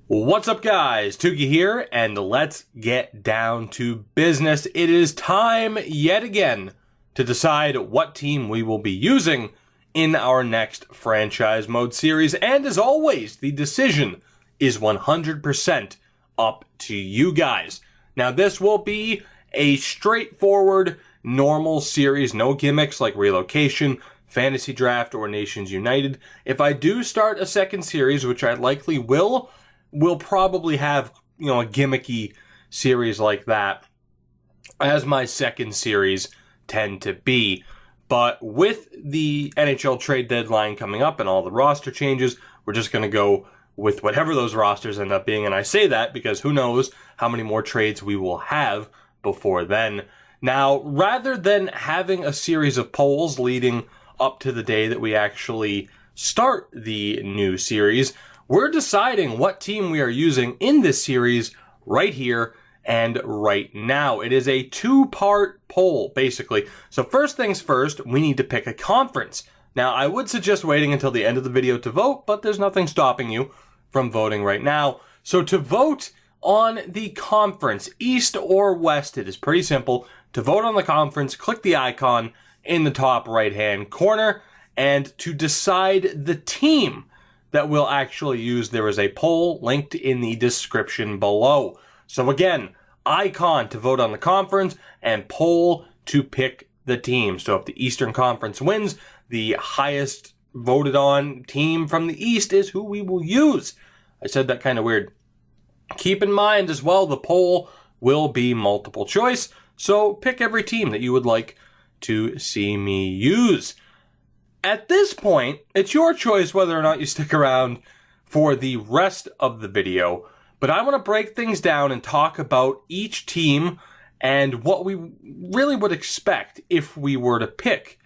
What's up, guys? Tuki here, and let's get down to business. It is time yet again to decide what team we will be using in our next franchise mode series. And as always, the decision is 100% up to you guys. Now, this will be a straightforward, normal series, no gimmicks like relocation, fantasy draft, or Nations United. If I do start a second series, which I likely will, we'll probably have, a gimmicky series like that as my second series tend to be. But with the NHL trade deadline coming up and all the roster changes, we're just going to go with whatever those rosters end up being. And I say that because who knows how many more trades we will have before then. Now, rather than having a series of polls leading up to the day that we actually start the new series, we're deciding what team we are using in this series right here and right now. It is a two-part poll, basically. So first things first, we need to pick a conference. Now, I would suggest waiting until the end of the video to vote, but there's nothing stopping you from voting right now. So to vote on the conference, East or West, it is pretty simple. To vote on the conference, click the icon in the top right-hand corner, and to decide the team that we'll actually use, there is a poll linked in the description below. So again, icon to vote on the conference and poll to pick the team. So if the Eastern Conference wins, the highest voted on team from the East is who we will use. I said that kind of weird. Keep in mind as well, the poll will be multiple choice. So pick every team that you would like to see me use. At this point, it's your choice whether or not you stick around for the rest of the video, but I want to break things down and talk about each team and what we really would expect if we were to pick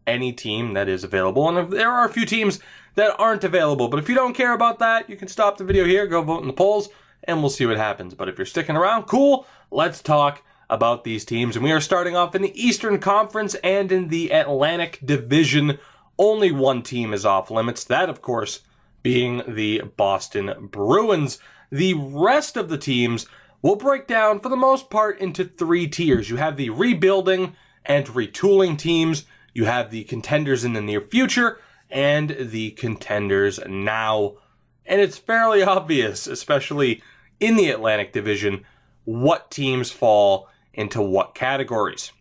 any team that is available. And if there are a few teams that aren't available, but if you don't care about that, you can stop the video here, go vote in the polls, and we'll see what happens. But if you're sticking around, cool, let's talk about these teams. And we are starting off in the Eastern Conference and in the Atlantic Division. Only one team is off limits, that, of course, being the Boston Bruins. The rest of the teams will break down, for the most part, into three tiers. You have the rebuilding and retooling teams, you have the contenders in the near future, and the contenders now. And it's fairly obvious, especially in the Atlantic Division, what teams fall into what categories.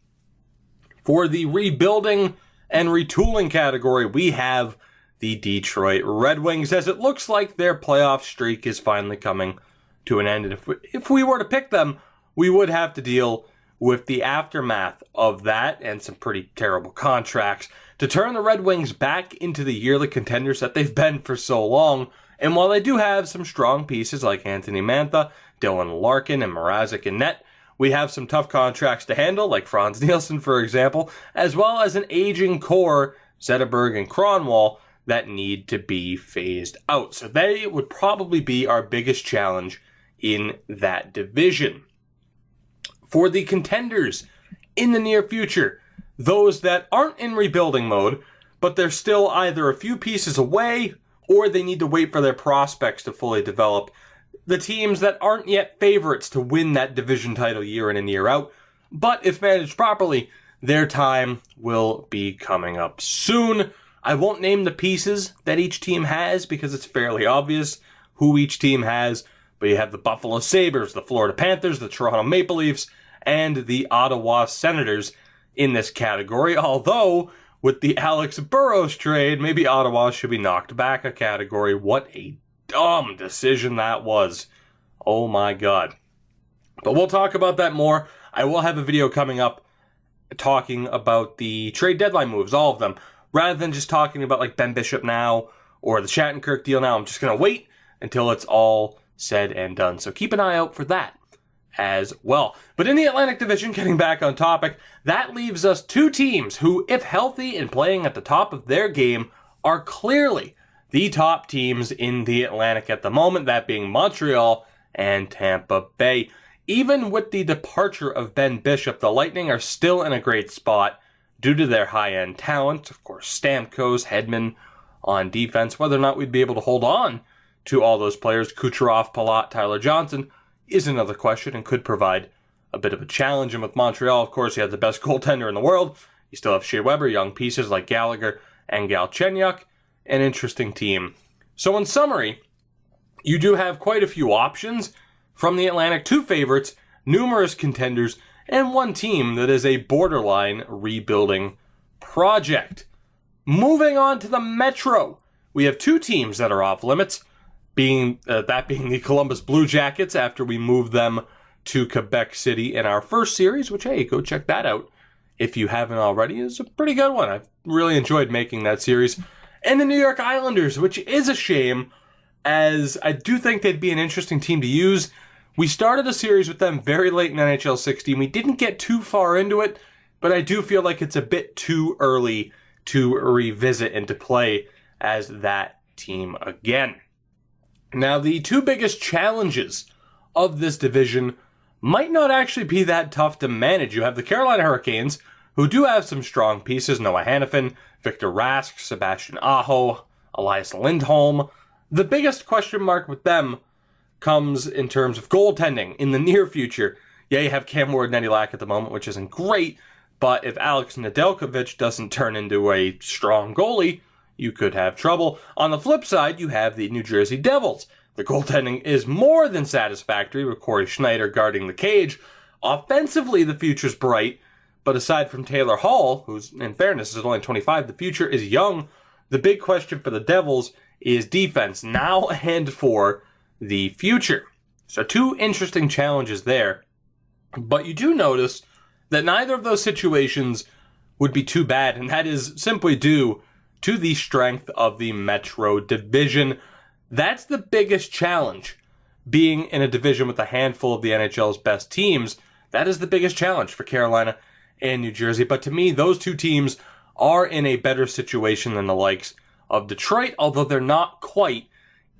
For the rebuilding and retooling category, we have the Detroit Red Wings, as it looks like their playoff streak is finally coming to an end. And if we were to pick them, we would have to deal with the aftermath of that and some pretty terrible contracts to turn the Red Wings back into the yearly contenders that they've been for so long. And while they do have some strong pieces like Anthony Mantha, Dylan Larkin, and Mrazek in net, we have some tough contracts to handle, like Franz Nielsen, for example, as well as an aging core, Zetterberg and Kronwall, that need to be phased out. So they would probably be our biggest challenge in that division. For the contenders in the near future, those that aren't in rebuilding mode, but they're still either a few pieces away or they need to wait for their prospects to fully develop, the teams that aren't yet favorites to win that division title year in and year out, but if managed properly, their time will be coming up soon. I won't name the pieces that each team has because it's fairly obvious who each team has, but you have the Buffalo Sabres, the Florida Panthers, the Toronto Maple Leafs, and the Ottawa Senators in this category, although with the Alex Burrows trade, maybe Ottawa should be knocked back a category. What a dumb decision that was. Oh my god. But we'll talk about that more. I will have a video coming up talking about the trade deadline moves, all of them. Rather than just talking about like Ben Bishop now or the Shattenkirk deal now, I'm just going to wait until it's all said and done. So keep an eye out for that as well. But in the Atlantic Division, getting back on topic, that leaves us two teams who, if healthy and playing at the top of their game, are clearly the top teams in the Atlantic at the moment, that being Montreal and Tampa Bay. Even with the departure of Ben Bishop, the Lightning are still in a great spot due to their high-end talent. Of course, Stamkos, Hedman on defense. Whether or not we'd be able to hold on to all those players. Kucherov, Palat, Tyler Johnson is another question and could provide a bit of a challenge. And with Montreal, of course, you have the best goaltender in the world. You still have Shea Weber, young pieces like Gallagher and Galchenyuk. An interesting team. So in summary, you do have quite a few options from the Atlantic, 2 favorites, numerous contenders, and one team that is a borderline rebuilding project. Moving on to the Metro, we have 2 teams that are off limits, being the Columbus Blue Jackets after we moved them to Quebec City in our first series, which, hey, go check that out if you haven't already. It's a pretty good one. I've really enjoyed making that series. And the New York Islanders, which is a shame, as I do think they'd be an interesting team to use. We started a series with them very late in NHL 16. We didn't get too far into it, but I do feel like it's a bit too early to revisit and to play as that team again. Now, the 2 biggest challenges of this division might not actually be that tough to manage. You have the Carolina Hurricanes, who do have some strong pieces: Noah Hanifin, Victor Rask, Sebastian Aho, Elias Lindholm. The biggest question mark with them comes in terms of goaltending in the near future. Yeah, you have Cam Ward-Nedelak at the moment, which isn't great, but if Alex Nedeljkovic doesn't turn into a strong goalie, you could have trouble. On the flip side, you have the New Jersey Devils. The goaltending is more than satisfactory with Corey Schneider guarding the cage. Offensively, the future's bright, but aside from Taylor Hall, who's, in fairness, is only 25, the future is young. The big question for the Devils is defense now and for the future. So 2 interesting challenges there. But you do notice that neither of those situations would be too bad, and that is simply due to the strength of the Metro division. That's the biggest challenge. Being in a division with a handful of the NHL's best teams, that is the biggest challenge for Carolina and New Jersey. But to me, those 2 teams are in a better situation than the likes of Detroit, although they're not quite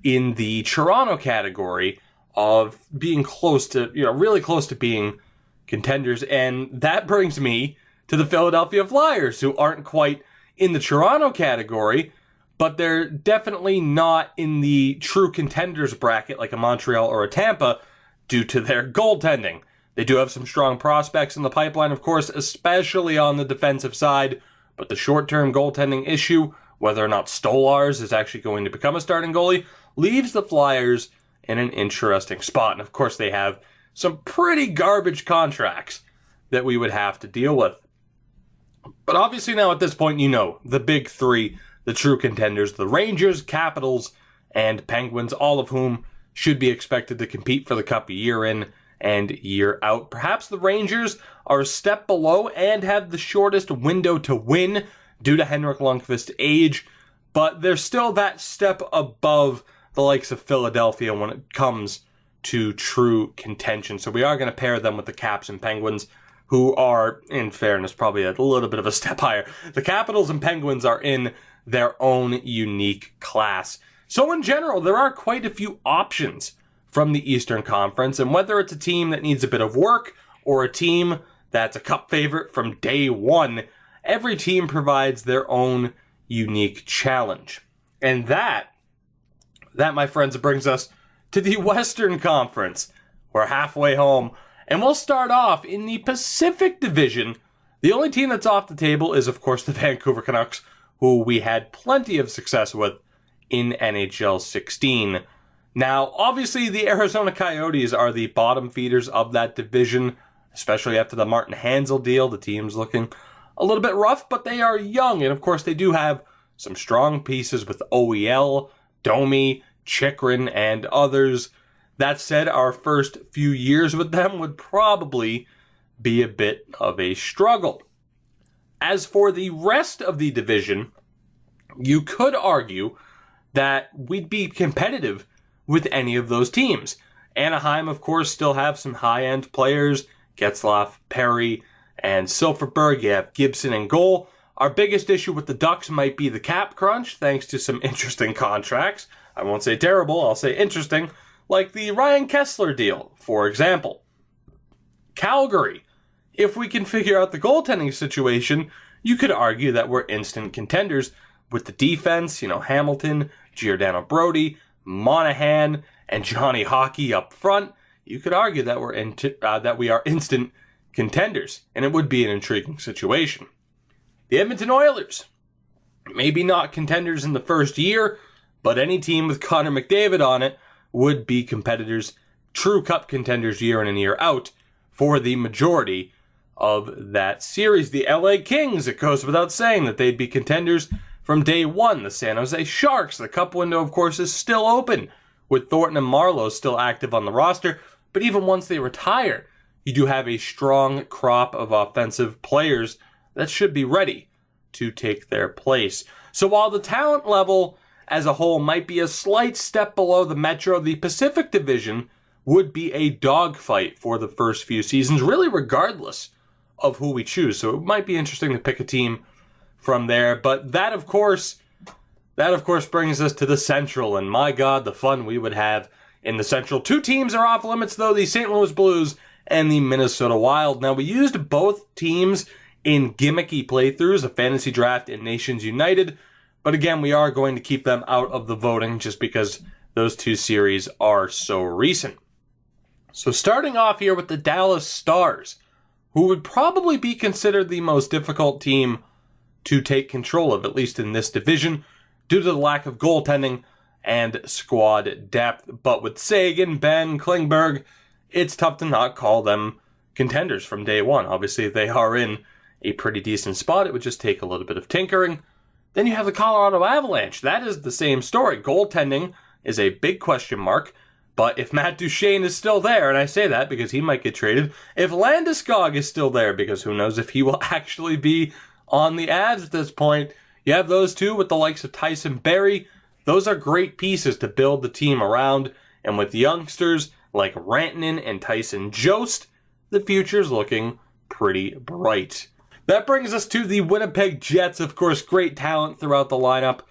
in the Toronto category of being close to, really close to being contenders. And that brings me to the Philadelphia Flyers, who aren't quite in the Toronto category, but they're definitely not in the true contenders bracket like a Montreal or a Tampa due to their goaltending. They do have some strong prospects in the pipeline, of course, especially on the defensive side, but the short-term goaltending issue, whether or not Stolarz is actually going to become a starting goalie, leaves the Flyers in an interesting spot. And of course, they have some pretty garbage contracts that we would have to deal with. But obviously now at this point, the big 3, the true contenders, the Rangers, Capitals, and Penguins, all of whom should be expected to compete for the Cup year in and year out. Perhaps the Rangers are a step below and have the shortest window to win due to Henrik Lundqvist's age, but they're still that step above the likes of Philadelphia when it comes to true contention. So we are going to pair them with the Caps and Penguins, who are, in fairness, probably a little bit of a step higher. The Capitals and Penguins are in their own unique class. So in general, there are quite a few options from the Eastern Conference, and whether it's a team that needs a bit of work or a team that's a Cup favorite from day one, every team provides their own unique challenge. And that, my friends, brings us to the Western Conference. We're halfway home, and we'll start off in the Pacific Division. The only team that's off the table is, of course, the Vancouver Canucks, who we had plenty of success with in NHL 16. Now, obviously, the Arizona Coyotes are the bottom feeders of that division, especially after the Martin Hanzal deal. The team's looking a little bit rough, but they are young, and of course, they do have some strong pieces with OEL, Domi, Chikrin, and others. That said, our first few years with them would probably be a bit of a struggle. As for the rest of the division, you could argue that we'd be competitive with any of those teams. Anaheim, of course, still have some high-end players, Getzlaf, Perry, and Silfverberg. You have Gibson in goal. Our biggest issue with the Ducks might be the cap crunch, thanks to some interesting contracts. I won't say terrible, I'll say interesting, like the Ryan Kessler deal, for example. Calgary, if we can figure out the goaltending situation, you could argue that we're instant contenders with the defense, Hamilton, Giordano Brody, Monahan, and Johnny Hockey up front, you could argue that we are instant contenders, and it would be an intriguing situation. The Edmonton Oilers, maybe not contenders in the first year, but any team with Connor McDavid on it would be competitors, true cup contenders year in and year out for the majority of that series. The LA Kings, it goes without saying that they'd be contenders from day one. The San Jose Sharks, the cup window, of course, is still open, with Thornton and Marleau still active on the roster, but even once they retire, you do have a strong crop of offensive players that should be ready to take their place. So while the talent level as a whole might be a slight step below the Metro, the Pacific Division would be a dogfight for the first few seasons, really regardless of who we choose. So it might be interesting to pick a team from there. But that, of course, brings us to the Central. And my God, the fun we would have in the Central. Two teams are off limits, though, the St. Louis Blues and the Minnesota Wild. Now, we used both teams in gimmicky playthroughs, a fantasy draft and Nations United. But again, we are going to keep them out of the voting just because those two series are so recent. So starting off here with the Dallas Stars, who would probably be considered the most difficult team to take control of, at least in this division, due to the lack of goaltending and squad depth. But with Sagan, Benn, Klingberg, it's tough to not call them contenders from day one. Obviously, they are in a pretty decent spot. It would just take a little bit of tinkering. Then you have the Colorado Avalanche. That is the same story. Goaltending is a big question mark. But if Matt Duchene is still there, and I say that because he might get traded, if Landeskog is still there, because who knows if he will actually be on the Avs at this point, you have those two with the likes of Tyson Barrie. Those are great pieces to build the team around. And with youngsters like Rantanen and Tyson Jost, the future's looking pretty bright. That brings us to the Winnipeg Jets. Of course, great talent throughout the lineup.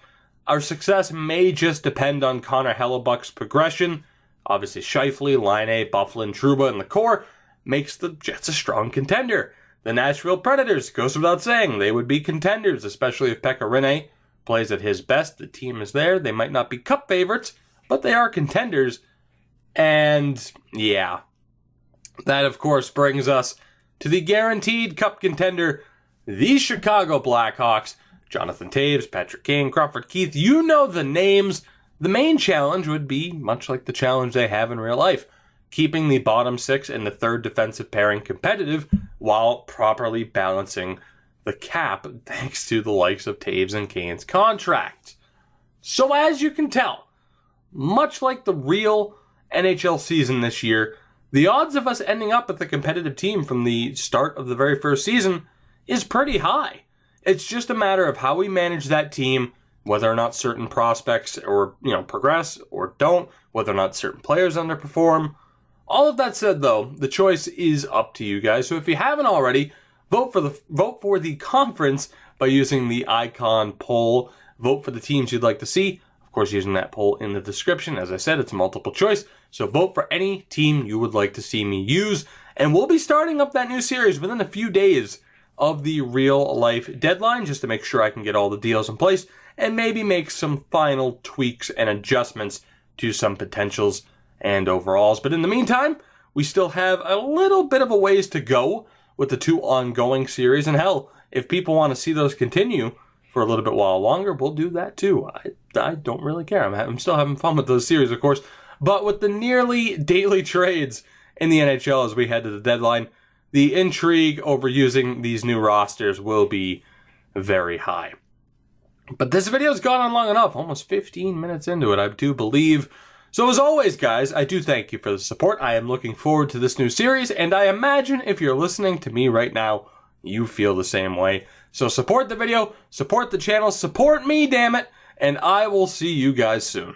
Our success may just depend on Connor Hellebuck's progression. Obviously, Scheifele, Laine, Byfuglien, Trouba, and the core makes the Jets a strong contender. The Nashville Predators, goes without saying, they would be contenders, especially if Pekka Rinne plays at his best. The team is there. They might not be cup favorites, but they are contenders. And, yeah, that, of course, brings us to the guaranteed cup contender, the Chicago Blackhawks. Jonathan Toews, Patrick Kane, Crawford Keith, you know the names. The main challenge would be, much like the challenge they have in real life, keeping the bottom six and the third defensive pairing competitive while properly balancing the cap thanks to the likes of Toews and Kane's contract. So as you can tell, much like the real NHL season this year, the odds of us ending up with a competitive team from the start of the very first season is pretty high. It's just a matter of how we manage that team, whether or not certain prospects progress or don't, whether or not certain players underperform. All of that said, though, the choice is up to you guys. So if you haven't already, vote for the conference by using the icon poll. Vote for the teams you'd like to see. Of course, using that poll in the description. As I said, it's multiple choice. So vote for any team you would like to see me use. And we'll be starting up that new series within a few days of the real life deadline, just to make sure I can get all the deals in place and maybe make some final tweaks and adjustments to some potentials and overalls. But in the meantime, we still have a little bit of a ways to go with the two ongoing series. And hell, if people want to see those continue for a little bit while longer, we'll do that too. I don't really care. I'm still having fun with those series, of course. But with the nearly daily trades in the NHL as we head to the deadline, the intrigue over using these new rosters will be very high. But this video's gone on long enough, almost 15 minutes into it, I do believe. So as always, guys, I do thank you for the support. I am looking forward to this new series, and I imagine if you're listening to me right now, you feel the same way. So support the video, support the channel, support me, damn it, and I will see you guys soon.